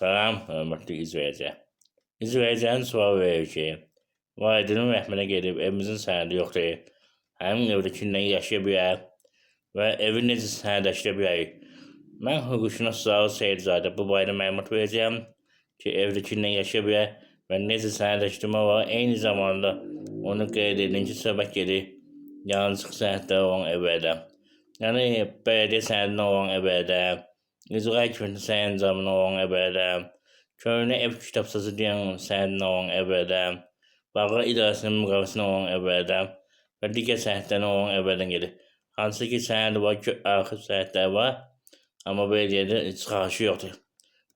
Salam, hörmətli izləyici. İzləyicinin sual verir ki, valideynin rəhminə gedib evimizin sənədi yoxdur. Həmin evdə kimlə yaşaya bilər və evi necə sənədləşdirə bilərik? Mən hüquqşünas Zaur Seyidzadə bu barədə məlumat verəcəyəm ki, evdə kimlə yaşaya bilər və necə sənədləşdirmə var. Eyni zamanda onu qeyd edin ki, söhbət gedir yancıq sənədləri olan evlərdə. Yəni, bələdiyyə sənədində olan evlərdə, icra hakimiyyəti sərəncamına olan evlərdə, köhnə ev kitabçası deyən sənədində olan evlərdə, bağlar idarəsinin müqaviləsində olan evlərdə və digər sənədlərdə olan evlərdən gedir. Hansı ki, sənədi var ki, arxив sənədləri var, amma bələdiyyədə çıxarışı yoxdur.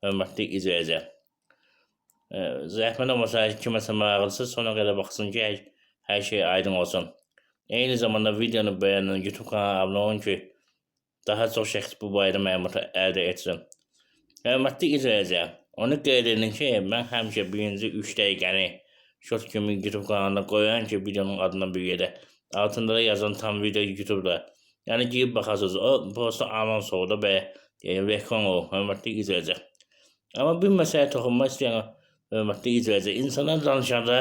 Hörmətli izləyici. Zəhmət olmasa kiməsə maraqlısı sona qədər baxsın ki, hər şey aydın olsun. Eyni zamanda videonu bəyənin, YouTube kanalına abunə olun ki, daha çox şəxs bu barədə məlumatı əldə etsin. Hörmətli izləyici, onu qeyd edin ki, mən həmişə birinci 3 dəqiqəni short kimi YouTube kanalına qoyuram ki, videonun adına bir yerdə. Altında da yazan tam video YouTube'da. Yəni girib baxasınız, o prosta anons oldu və reklam oldu, hörmətli izləyici. Amma bir məsələyə toxunmaq istəyən hörmətli izləyici, insanlar danışanda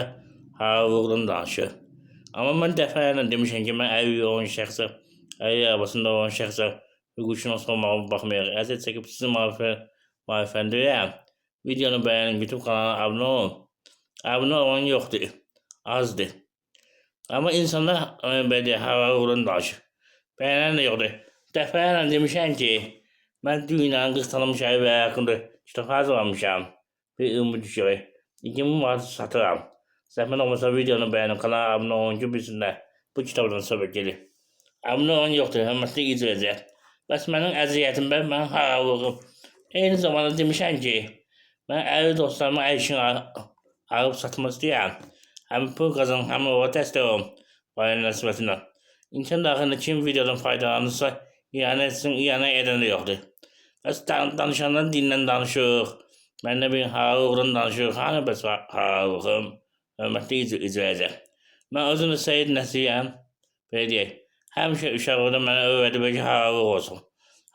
havalıqdan danışır. Amma mən dəfələrlə demişəm ki, mən əvi olan şəxsə, əvi arabasında olan şəxsə hüquqşünas olmağıma baxmayaraq əziyyət çəkib sizi marifələndirirəm. Videonu bəyənin, YouTube kanalına abunə olun. Abunə olan yoxdur, azdır. Amma insanlar belə havalıqdan danışır. Bəyənən də yoxdur. Dəfələrlə demişəm ki, mən dünyanın 40 tanınmış əvi və haqqında kitab hazırlamışam. Bir ümid düşürək. 2000 manat satıram. Zəhmət olmasa videonu bəyənin, kanala abunə olun ki, bilsinlər. Bu kitabdan söhbət gedir. Abunə olan yoxdur, hörmətli izləyici. Bəs mənim əziyyətimdə, mənim haravlığım. Eyni zamanda demişəm ki, mən əli dostlarıma əl işini alıb satmaq istəyirəm. Həm pul qazanım, həm ola dəstək olun. Bayram nəsibəsindən. İmkan daxilində kim videodan faydalanırsa, iyanə etsin, iyanə edən də yoxdur. Bəs danışandan dindən danışıq. Mən də bir haravlığdan danışıq. Hani bəs haravlığım? Hörmətli izləyici. Mən özüm də Seyid Nəsirəm. Belə deyək. Həmişə uşaqlıqda mənə öyrədib ki, haravlıq olsun.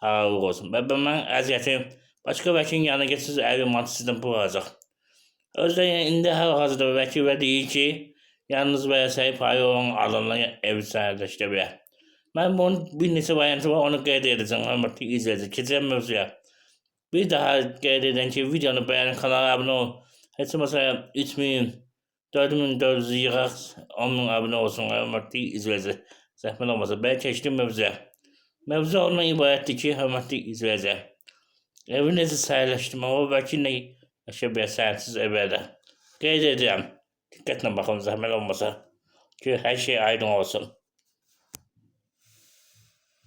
Haravlıq olsun. Və mən əziyyətim başqa vəkilin yanına getsiniz, 50 manat sizdən pul alacaq. Özdə indi hal-hazırda vəkil və deyir ki, yalnız vərəsəyi payı olan adamla evi sənədləşdirə bilər. Mən bunun bir neçə variantı var, onu qeyd edəcəm, hörmətli izləyici. Keçəcəm mövzuya. Bir daha qeyd edən ki, videonu bəyənin, kanala abunə olun. Heç olmasa 3000, 4400 yığaq, 10.000 abunə olsun, hörmətli izləyici. Zəhmət olmasa, bəlkə keçdim mövzuya. Mövzu ondan ibarətdir ki, hörmətli izləyici. Evi necə səhərləşdirmək olur və ki, nə yaşaya bilər səhərsiz evlərdə. Qeyd edirəm. Diqqətlə baxın, zəhmət olmasa ki, hər şey aydın olsun.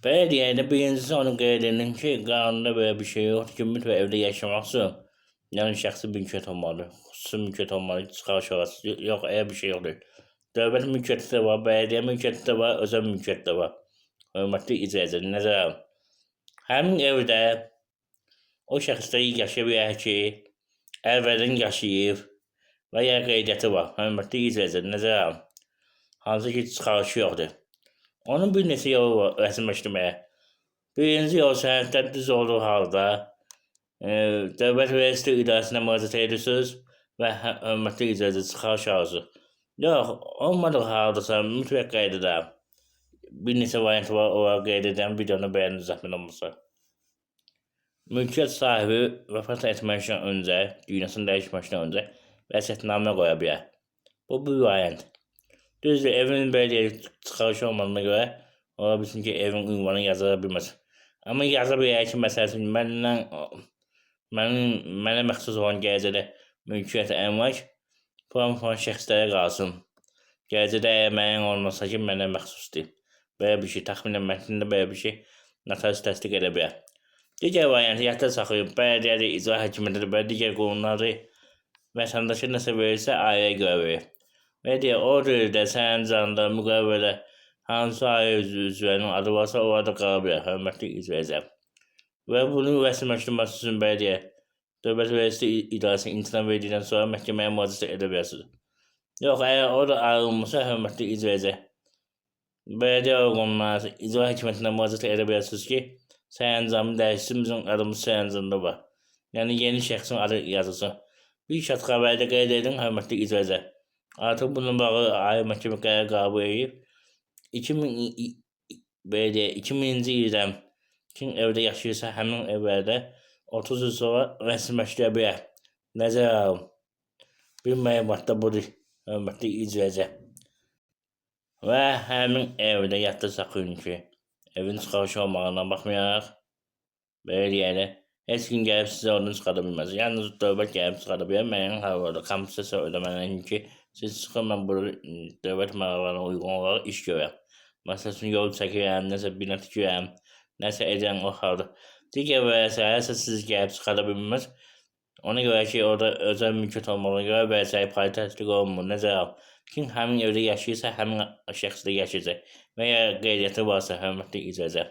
Belə deyək, birincisi onu qeyd edin ki, qanunda belə bir şey yoxdur ki, mütləq evdə yaşamaq üçün yəni şəxsi mülkiyyət olmalı, xüsusi mülkiyyət olmalı, çıxarış orası. Yox, elə bir şey yoxdur. Dövlət mülkiyyəti də var, bələdiyyə mülkiyyəti də var, özəl mülkiyyəti də var. Hörmətli izləyici, nəzərə alın. Həmin evdə o şəxslər yaşaya bilər ki, əvvəldən yaşayıb və ya qeydiyyatı var. Hörmətli izləyici, nəzərə alın. Hansı ki, çıxarışı yoxdur. Onun bir neçə yolu var rəsmiləşdirməyə. Birinci yol sənədlər düz olduğu halda Dövlət Vergi İdarəsinə müraciət edirsiniz və hörmətli izləyici, çıxarış arzusu. Yox, olmadığı halda mütləq qeyd edəm. Bir neçə variant var, onları qeyd edəm, videonu bəyənin, zəhmət olmasa. Mülkiyyət sahibi vəfat etməkdən öncə, dünyasını dəyişməkdən öncə vəsiyyətnamə qoya bilər. Bu bir variant. Düzdür, evin belə çıxarışı olmadığına görə ola bilsin ki, evin ünvanı yazıla bilməz. Amma yaza bilər ki, məsələn, mənə məxsus olan gələcədə mülkiyyət əmlak falan şəxslərə qalsın. Gələcədə əgər müəyyən olmasa ki, mənə məxsusdur. Belə bir şey, təxminən mətnində belə bir şey notarius təsdiq edə bilər. Digər variantı yadda saxlayın, bələdiyyədir, icra hakimiyyətidir, belə digər qurumlardır. Vətəndaşa nəsə verirsə, ailəyə görə verir. Və deyək, orderdə, sərəncamda, müqavilədə hansı ailə üzvlərinin adı varsa, orada qala bilər, hörmətli izləyicilər. Və bunun rəsmiləşdirməsi üçün belə deyək, Dövlət Vergi İdarəsinin imtina verdikdən sonra məhkəməyə müraciət edə bilərsiniz. Yox, əgər orada ayrılmışsa, hörmətli izləyici, bələdiyyə orqanlarına, icra hakimiyyətinə müraciət edə bilərsiniz ki, sərəncamı dəyişsin, bizim adımız sərəncamda var. Yəni yeni şəxsin adı yazılsın. Bir şərt xəbərdə qeyd edin, hörmətli izləyicilər. Artıq bununla bağlı Ali Məhkəmə qərar qəbul edib. 2000-ci ildən kim evdə yaşayırsa, həmin evlərdə 30 il sonra rəsmiləşdirə bilər. Nəzərə alın. Bir məlumat da budur, hörmətli izləyicilər. Və həmin evdə yadda saxlayın ki, evin çıxarışı olmağına baxmayaraq, belə deyələ, heç kim gəlib sizə onu çıxarda bilməz. Yalnız dövlət gəlib çıxarda bilər, müəyyən hallarda kompensasiya ödəməliyim ki, siz çıxın, mən burada dövlət məqalarına uyğun olaraq iş görəm. Məsələn, yol çəkirəm, nəsə bina tikirəm, nəsə edirəm o halda. Digər vəsailərsə siz gəlib çıxarda bilməz. Ona görə ki, orada özəl mülkiyyət olmağına görə vəsait payı təsdiq olunmur. Nəzərə al. Kim həmin evdə yaşayırsa, həmin şəxsdə yaşayacaq. Və ya qeydiyyatı varsa, hörmətli izləyicilər.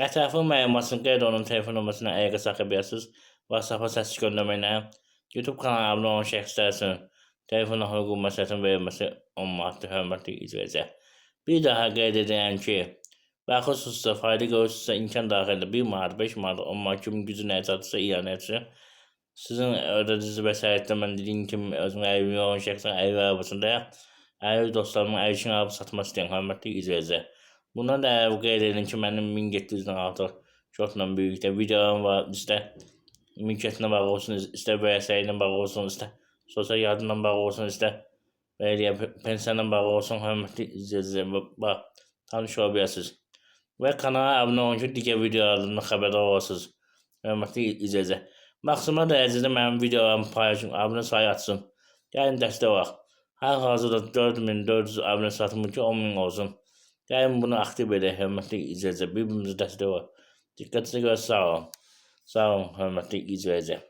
Ətrafın məlumatını qeyd olunan telefon nömrəsindən əlaqə saxlaya bilərsiniz. WhatsApp-a səs göndərməklə YouTube kanalına abunə olan şəxslər üçün telefonla hüquq məsləhətinin verilməsi 10 manatdır, hörmətli izləyicilər. Bir daha qeyd edirəm ki, baxırsınızsa, fayda görürsünüzsə imkan daxilində 1 manat, 5 manat, 10 manat kimin gücü nə çatırsa ilan etsin. Sizin ödədiyiniz vəsaitdə mən dediyim kimi özümün əlilliyi olan şəxsin əlil arabasında əlil dostlarımın əlişini alıb satmaq istəyən hörmətli izləyicilər. Bundan da qeyd edin ki, mənim 1700-dən artıq şotla birlikdə videolarım var. İstər mülkiyyətinə bağlı olsun, istər vəsaitinə bağlı olsun, istər sosial yardımla bağlı olsun, istər pensiyanla bağlı olsun, hörmətli izləyicilər, bax, tanış ola bilərsiniz. Və kanala abunə olun ki, digər videolardan xəbərdar olasınız, hörmətli izləyicilər. Maksimal dərəcədə mənim videolarımı paylaşın, abunə sayı açsın. Gəlin dəstək olaq. Hal-hazırda 4400 abunə satılmır ki, 10.000 olsun. Gəlin bunu aktiv edək, hörmətli izləyicilər. Bir-birimizi dəstək olaq. Diqqətinizə görə sağ olun. Sağ olun, hörmətli izləyicilər.